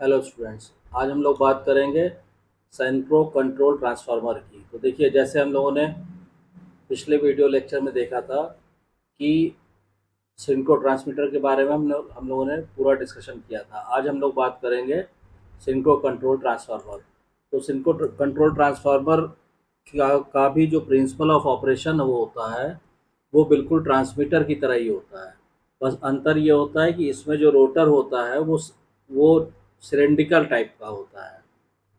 Hello students. आज हम लोग बात करेंगे सेंट्रो कंट्रोल ट्रांसफार्मर की। तो देखिए, जैसे हम लोगों ने पिछले वीडियो लेक्चर में देखा था कि सिंक्रो ट्रांसमीटर के बारे में हम लोगों ने पूरा डिस्कशन किया था। आज हम लोग बात करेंगे सिंक्रो कंट्रोल ट्रांसफार्मर। तो सिंक्रो कंट्रोल ट्रांसफार्मर का भी जो प्रिंसिपल ऑफ ऑपरेशन वो होता है, वो बिल्कुल ट्रांसमीटर की तरह ही होता है। बस अंतर ये होता है कि इसमें जो रोटर होता है वो सिलेंड्रिकल टाइप का होता है।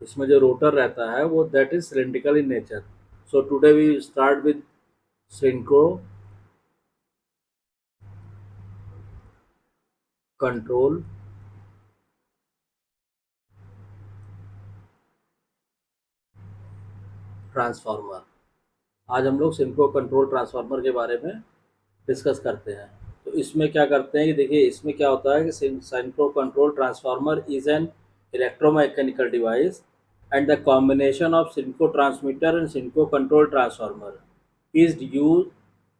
इसमें जो रोटर रहता है वो that is cylindrical in nature. So today we start with synchro control transformer. आज हम लोग सिंक्रो कंट्रोल ट्रांसफार्मर के बारे में डिस्कस करते हैं। तो इसमें क्या करते हैं कि देखिए, इसमें क्या होता है कि synchro control transformer is an electromechanical device and the combination of synchro transmitter and synchro control transformer is use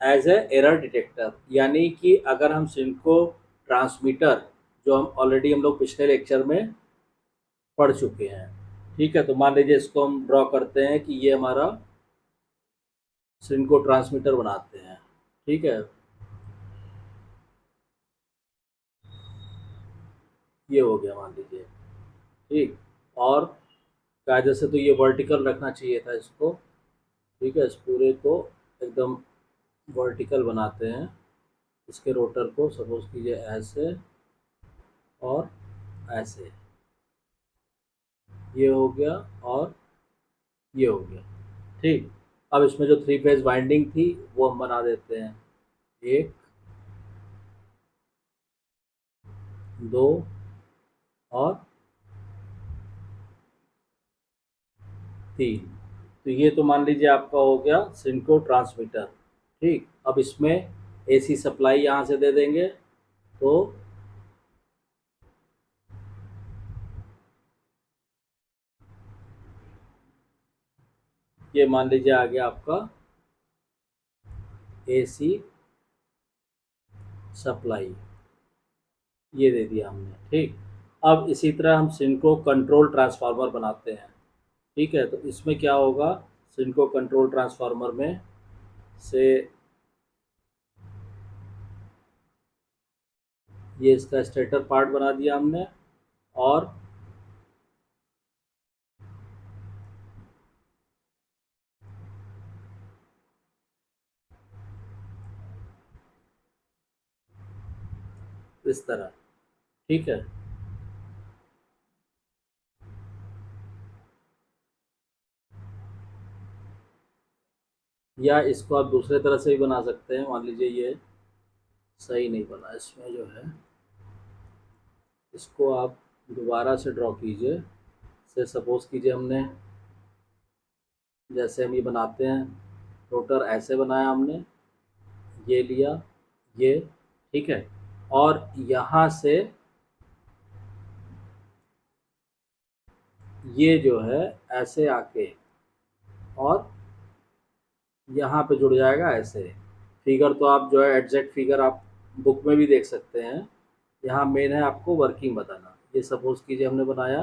as a error detector. यानी कि अगर हम सिंक्रो ट्रांसमीटर, जो हम लोग पिछले लेक्चर में पढ़ चुके हैं, ठीक है। तो मान लीजिए इसको हम ड्रॉ करते हैं कि ये हमारा सिंक्रो ट्रांसमीटर बनाते हैं, ठीक है। ये हो गया मान लीजिए, ठीक। और कायदे से तो ये वर्टिकल रखना चाहिए था इसको, ठीक है। इस पूरे को एकदम वर्टिकल बनाते हैं। इसके रोटर को सपोज कीजिए ऐसे और ऐसे, ये हो गया और ये हो गया, ठीक। अब इसमें जो थ्री फेज वाइंडिंग थी वो हम बना देते हैं। एक, दो और तीन। तो ये तो मान लीजिए आपका हो गया सिंक्रो ट्रांसमीटर, ठीक। अब इसमें एसी सप्लाई यहाँ से दे देंगे। तो ये मान लीजिए आ गया आपका एसी सप्लाई, ये दे दिया हमने, ठीक। अब इसी तरह हम सिंक्रो कंट्रोल ट्रांसफार्मर बनाते हैं, ठीक है। तो इसमें क्या होगा, सिंक्रो कंट्रोल ट्रांसफार्मर में से ये इसका स्टेटर पार्ट बना दिया हमने, और इस तरह, ठीक है। या इसको आप दूसरे तरह से भी बना सकते हैं। मान लीजिए ये सही नहीं बना, इसमें जो है इसको आप दोबारा से ड्रॉ कीजिए। से सपोज कीजिए हमने, जैसे हम ये बनाते हैं, रोटर ऐसे बनाया हमने, ये लिया, ये, ठीक है। और यहाँ से ये जो है ऐसे आके और यहाँ पे जुड़ जाएगा ऐसे। फिगर तो आप जो है एग्जैक्ट फिगर आप बुक में भी देख सकते हैं। यहाँ मेन है आपको वर्किंग बताना। ये सपोज कीजिए हमने बनाया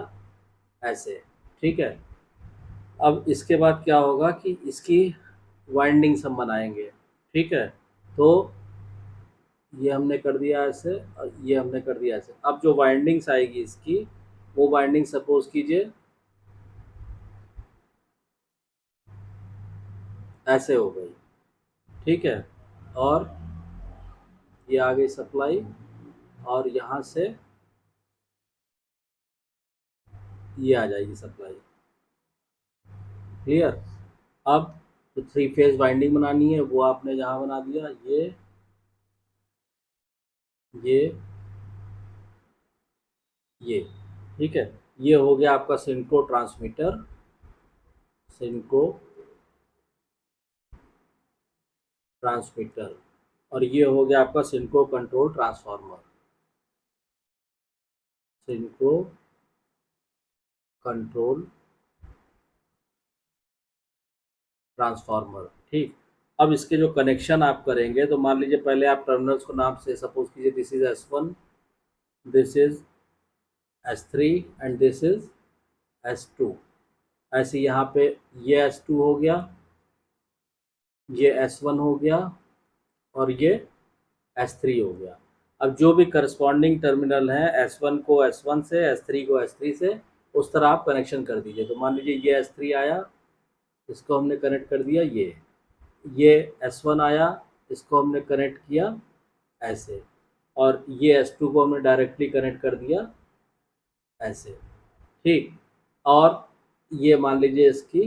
ऐसे, ठीक है। अब इसके बाद क्या होगा कि इसकी वाइंडिंग्स हम बनाएंगे, ठीक है। तो ये हमने कर दिया ऐसे और ये हमने कर दिया ऐसे। अब जो वाइंडिंग्स आएगी इसकी, वो वाइंडिंग सपोज कीजिए ऐसे हो गई, ठीक है। और ये आ गई सप्लाई, और यहाँ से ये आ जाएगी सप्लाई, क्लियर। अब तो थ्री फेज वाइंडिंग बनानी है, वो आपने जहाँ बना दिया, ये ये, ठीक है। ये हो गया आपका सिंक्रो ट्रांसमीटर, सिंक्रो ट्रांसमीटर। और ये हो गया आपका synchro control transformer, synchro control transformer, ठीक। अब इसके जो कनेक्शन आप करेंगे, तो मान लीजिए पहले आप टर्मिनल्स को नाम से सपोज कीजिए this is S1, this is S3 and this is S2। ऐसे यहाँ पे ये S2 हो गया, ये S1 हो गया और ये S3 हो गया। अब जो भी करस्पॉन्डिंग टर्मिनल हैं S1 को S1 से, S3 को S3 से, उस तरह आप कनेक्शन कर दीजिए। तो मान लीजिए ये S3 आया, इसको हमने कनेक्ट कर दिया, ये S1 आया, इसको हमने कनेक्ट किया ऐसे, और ये S2 को हमने डायरेक्टली कनेक्ट कर दिया ऐसे, ठीक। और ये मान लीजिए इसकी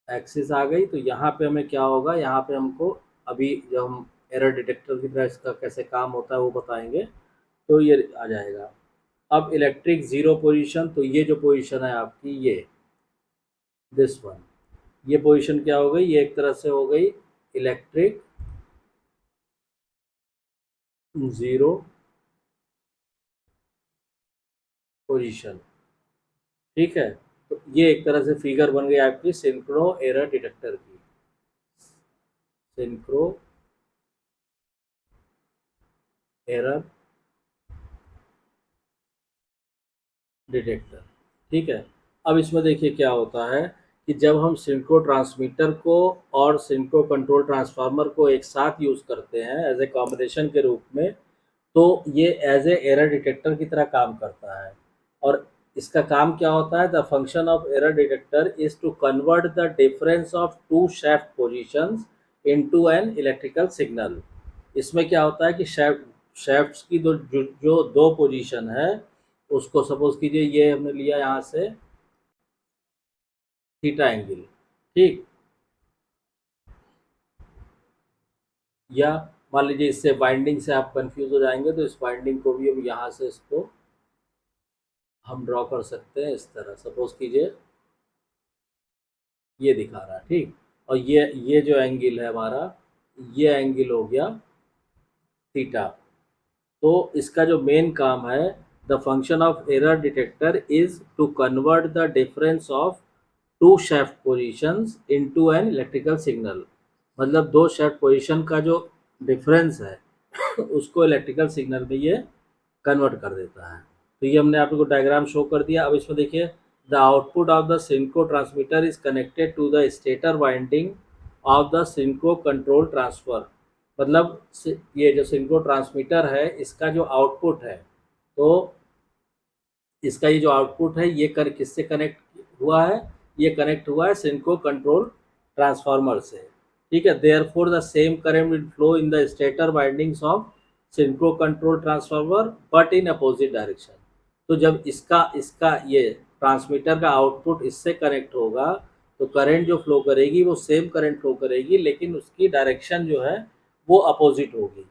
एक्सिस आ गई। तो यहाँ पे हमें क्या होगा, यहाँ पे हमको अभी जब हम एरर डिटेक्टर की तरह इसका कैसे काम होता है वो बताएंगे, तो ये आ जाएगा। अब इलेक्ट्रिक ज़ीरो पोजीशन, तो ये जो पोजीशन है आपकी, ये दिस वन, ये पोजीशन क्या हो गई, ये एक तरह से हो गई इलेक्ट्रिक ज़ीरो पोजीशन, ठीक है। तो ये एक तरह से फिगर बन गई आपकी सिंक्रो एरर डिटेक्टर की, सिंक्रो एरर डिटेक्टर, ठीक है। अब इसमें देखिए क्या होता है कि जब हम सिंक्रो ट्रांसमीटर को और सिंक्रो कंट्रोल ट्रांसफार्मर को एक साथ यूज़ करते हैं एज ए कॉम्बिनेशन के रूप में, तो ये एज ए एरर डिटेक्टर की तरह काम करता है। और इसका काम क्या होता है, the function of error detector is to convert the difference of two shaft positions into an electrical signal. इसमें क्या होता है कि शाफ्ट्स की जो दो पोजीशन है, उसको सपोज कीजिए ये हमने लिया यहाँ से थीटा एंगल, ठीक। या मान लीजिए इससे बाइंडिंग से आप कंफ्यूज हो जाएंगे, तो इस बाइंडिंग को भी हम यहाँ से इसको हम ड्रॉ कर सकते हैं इस तरह, सपोज कीजिए ये दिखा रहा है, ठीक। और ये जो एंगल है हमारा, ये एंगल हो गया थीटा। तो इसका जो मेन काम है, the function of error detector is to convert the difference of two shaft positions into an electrical signal. मतलब दो शाफ्ट पोजीशन का जो डिफरेंस है उसको इलेक्ट्रिकल सिग्नल में ये कन्वर्ट कर देता है। तो ये हमने आपको डायग्राम शो कर दिया। अब इसमें देखिए, the output of the synchro transmitter is connected to the stator winding of the synchro control transfer. मतलब ये जो सिंक्रो ट्रांसमीटर है, इसका जो आउटपुट है, तो इसका ये जो आउटपुट है ये किससे कनेक्ट हुआ है, ये कनेक्ट हुआ है सिंक्रो कंट्रोल ट्रांसफार्मर से, ठीक है। Therefore the same current will flow in the stator windings of synchro control transformer but in opposite direction. तो जब इसका इसका ये ट्रांसमीटर का आउटपुट इससे कनेक्ट होगा, तो करंट जो फ्लो करेगी वो सेम करंट फ्लो करेगी, लेकिन उसकी डायरेक्शन जो है वो अपोजिट होगी।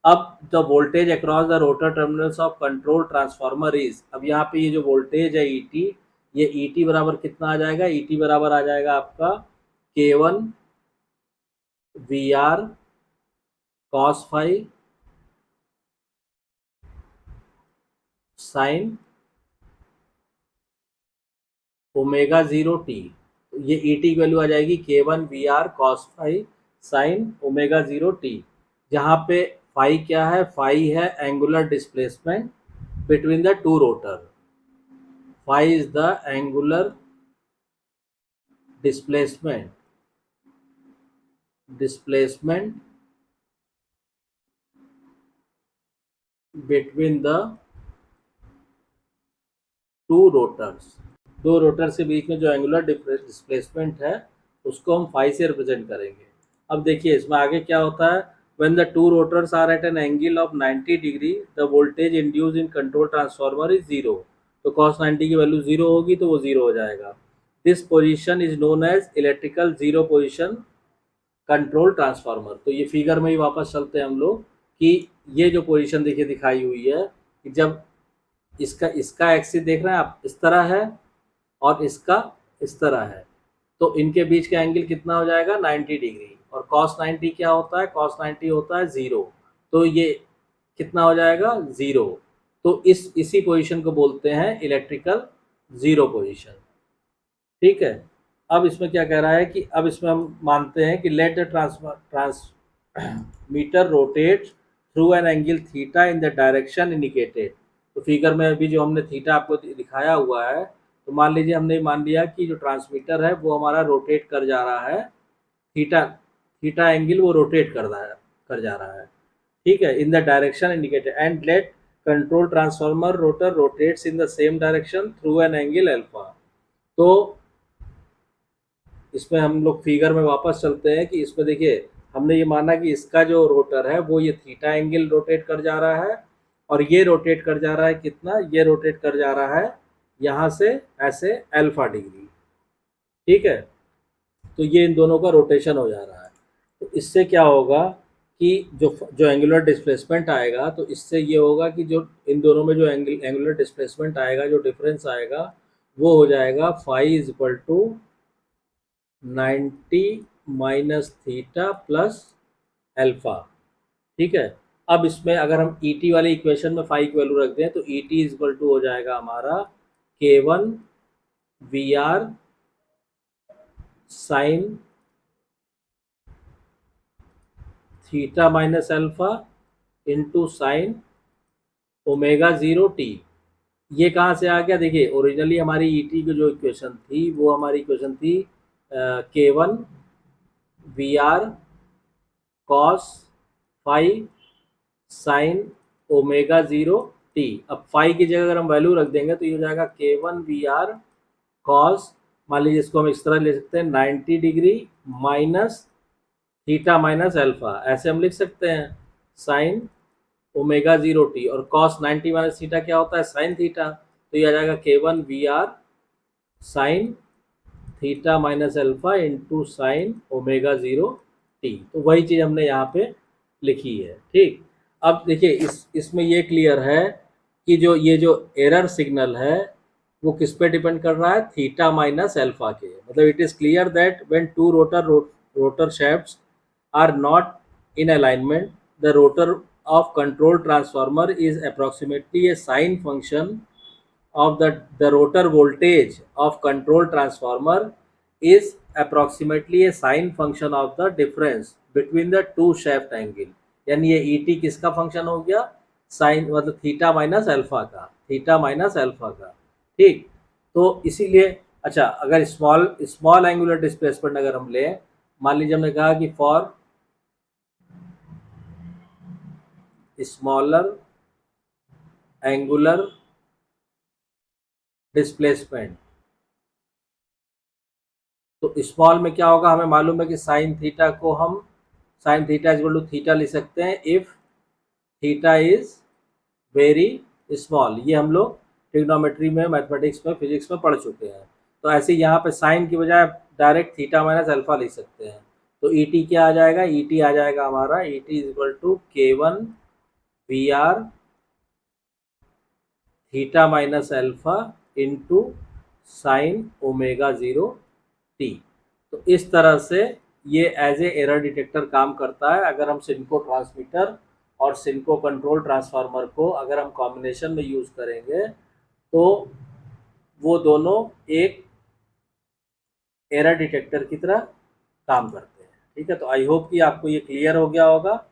अब the voltage across the rotor terminals of control transformer is, अब यहाँ पे ये जो वोल्टेज है ईटी, ये ईटी बराबर कितना आ जाएगा, ईटी बराबर आ जाएगा आपका K1 VR cos phi sine omega 0t। तो ये ईटी की वैल्यू आ जाएगी K1 VR cos phi sine omega 0t, जहाँ पे फाई क्या है, फाई है angular displacement between the two rotor. Phi is the angular displacement between the two rotors. दो रोटर्स के बीच में जो एंगुलर डिस्प्लेसमेंट है उसको हम फाई से रिप्रेजेंट करेंगे। अब देखिए इसमें आगे क्या होता है, when the two rotors are at an angle of 90 degree the voltage induced in control transformer is zero। तो cos 90 की वैल्यू जीरो होगी तो वो जीरो हो जाएगा। This position is known as electrical zero position control transformer. तो ये figure में ही वापस चलते हैं हम लोग कि ये जो पोजीशन देखिए दिखाई हुई है कि जब इसका इसका एक्सिस देख रहे हैं आप, इस तरह है और इसका इस तरह है, तो इनके बीच का एंगल कितना हो जाएगा 90 डिग्री। और cos 90 क्या होता है, cos 90 होता है ज़ीरो। तो ये कितना हो जाएगा, ज़ीरो। तो इसी पोजीशन को बोलते हैं इलेक्ट्रिकल ज़ीरो पोजीशन, ठीक है। अब इसमें क्या कह रहा है कि अब इसमें हम मानते हैं कि let the transmitter rotate through an angle theta in the direction indicated. तो फिगर में अभी जो हमने थीटा आपको दिखाया हुआ है, तो मान लीजिए हमने मान लिया कि जो ट्रांसमीटर है वो हमारा रोटेट कर जा रहा है, थीटा थीटा एंगल वो रोटेट कर जा रहा है, ठीक है, in the direction indicated and let control transformer rotor rotates in the same direction through an angle alpha. तो इसमें हम लोग फिगर में वापस चलते हैं कि इसमें देखिए हमने ये माना कि इसका जो रोटर है वो ये थीटा एंगल रोटेट कर जा रहा है, और ये रोटेट कर जा रहा है कितना, ये रोटेट कर जा रहा है यहाँ से ऐसे अल्फा डिग्री, ठीक है। तो ये इन दोनों का रोटेशन हो जा रहा है। तो इससे क्या होगा कि जो जो एंगुलर डिस्प्लेसमेंट आएगा, तो इससे ये होगा कि जो इन दोनों में जो एंगुलर डिस्प्लेसमेंट आएगा, जो डिफरेंस आएगा, वो हो जाएगा phi is equal to 90 minus theta plus alpha, ठीक है। अब इसमें अगर हम ई टी वाले इक्वेशन में फाई की वैल्यू रख दें, तो E T is equal to हो जाएगा हमारा K1 V R sine theta minus alpha into sine omega 0t। ये कहाँ से आ गया, देखिए ओरिजिनली हमारी ई टी की जो इक्वेशन थी वो हमारी इक्वेशन थी K1 V R cos phi sine omega 0t। अब फाई की जगह अगर हम वैल्यू रख देंगे तो ये हो जाएगा K1 वी आर कॉस, मान लीजिए इसको हम इस तरह ले सकते हैं 90 degree minus theta minus alpha, ऐसे हम लिख सकते हैं साइन ओमेगा 0t, और कॉस 90 माइनस थीटा क्या होता है, साइन थीटा। तो ये आ जाएगा K1 V R sine theta minus alpha into sine omega 0t। तो वही चीज़ हमने यहाँ पे लिखी है, ठीक। अब देखिए इसमें ये क्लियर है कि जो ये जो एरर सिग्नल है वो किस पे डिपेंड कर रहा है, थीटा माइनस अल्फा के। मतलब it is clear that when two rotor shafts are not in alignment, the rotor of control transformer is approximately a sine function of the rotor voltage of control transformer is approximately a sine function of the difference between the two shaft angle। यानी ये E T किसका function हो गया, sign मतलब theta minus alpha का, theta minus alpha का, ठीक। तो इसीलिए अच्छा, अगर स्मॉल स्मॉल एंगुलर डिस्प्लेसमेंट अगर हम लें, मान लीजिए हमने कहा कि फॉर स्मॉलर एंगुलर डिस्प्लेसमेंट, तो स्मॉल में क्या होगा, हमें मालूम है कि साइन थीटा को हम sine theta is equal to theta लिख सकते हैं if theta is very small. ये हम लोग ट्रिग्नोमेट्री में, मैथमेटिक्स में, फिजिक्स में पढ़ चुके हैं। तो ऐसे यहाँ पे साइन की बजाय डायरेक्ट थीटा माइनस अल्फा लिख सकते हैं। तो ई टी क्या आ जाएगा, ई टी आ जाएगा हमारा E T is equal to K1 V R theta minus alpha into sine omega 0t। तो इस तरह से ये एज ए एरर डिटेक्टर काम करता है। अगर हम सिंको ट्रांसमीटर और सिंको कंट्रोल ट्रांसफार्मर को अगर हम कॉम्बिनेशन में यूज़ करेंगे तो वो दोनों एक एरर डिटेक्टर की तरह काम करते हैं, ठीक है। तो आई होप कि आपको ये क्लियर हो गया होगा,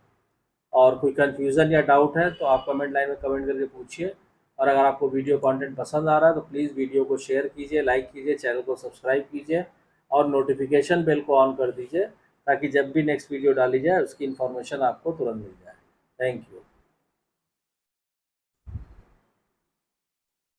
और कोई कन्फ्यूज़न या डाउट है तो आप कमेंट लाइन में कमेंट करके पूछिए। और अगर आपको वीडियो कंटेंट पसंद आ रहा है तो प्लीज़ वीडियो को शेयर कीजिए, लाइक कीजिए, चैनल को सब्सक्राइब कीजिए और नोटिफिकेशन बेल को ऑन कर दीजिए, ताकि जब भी नेक्स्ट वीडियो डाली जाए उसकी इन्फॉर्मेशन आपको तुरंत मिल जाए। Thank you.